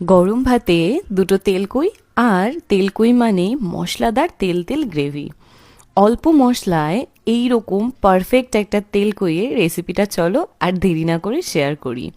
গরম ভাতে দুটো তেলকুই আর তেলকুই মানে মশলাদার তেল তেল গ্রেভি। অল্প মশলায় এই রকম পারফেক্ট একটা তেলকুইয়ের রেসিপিটা চলো আর দেরি না করে শেয়ার করি।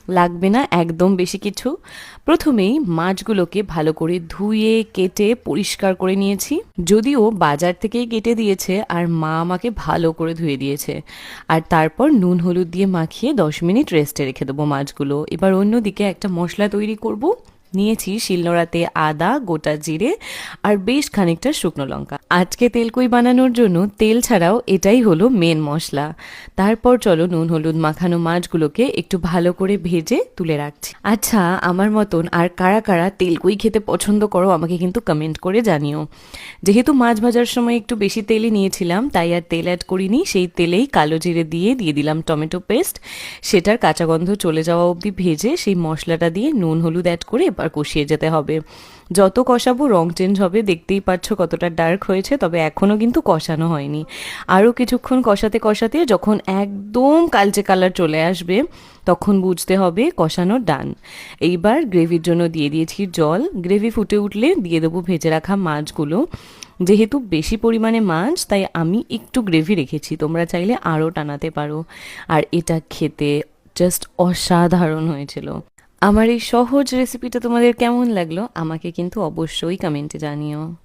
লাগবে না একদম বেশি কিছু। প্রথমেই মাছগুলোকে ভালো করে ধুয়ে কেটে পরিষ্কার করে নিয়েছি, যদিও বাজার থেকেই কেটে দিয়েছে আর মা আমাকে ভালো করে ধুয়ে দিয়েছে। আর তারপর নুন হলুদ দিয়ে মাখিয়ে 10 মিনিট রেস্টে রেখে দেবো মাছগুলো। এবার অন্যদিকে একটা মশলা তৈরি করব। নিয়েছি শিলনোড়াতে আদা, গোটা জিরে আর বেশ খানিকটা শুকনো লঙ্কা। আজকে তেলকুই বানানোর জন্য তেল ছাড়াও এটাই হলো মেন মশলা। তারপর চলো নুন হলুদ মাখানো মাছগুলোকে একটু ভালো করে ভেজে তুলে রাখছি। আচ্ছা, আমার মতন আর কারা কারা তেলকুই খেতে পছন্দ করো আমাকে কিন্তু কমেন্ট করে জানিও। যেহেতু মাছ ভাজার সময় একটু বেশি তেলই নিয়েছিলাম, তাই আর তেল অ্যাড করিনি। সেই তেলেই কালো জিরে দিয়ে দিলাম টমেটো পেস্ট। সেটার কাঁচা গন্ধ চলে যাওয়া অবধি ভেজে সেই মশলাটা দিয়ে নুন হলুদ অ্যাড করে এবার কষিয়ে যেতে হবে। যত কষাবো রং চেঞ্জ হবে, দেখতেই পাচ্ছ কতটা ডার্ক হয়েছে, তবে এখনও কিন্তু কষানো হয়নি। আরও কিছুক্ষণ কষাতে কষাতে যখন একদম কালচে কালার চলে আসবে, তখন বুঝতে হবে কষানো ডান। এইবার গ্রেভির জন্য দিয়ে দিয়েছি জল। গ্রেভি ফুটে উঠলে দিয়ে দেবো ভেজে রাখা মাছগুলো। যেহেতু বেশি পরিমাণে মাছ, তাই আমি একটু গ্রেভি রেখেছি, তোমরা চাইলে আরও টানাতে পারো। আর এটা খেতে জাস্ট অসাধারণ হয়েছিল। আমার এই সহজ রেসিপিটা তোমাদের কেমন লাগলো আমাকে কিন্তু অবশ্যই কমেন্টে জানিও।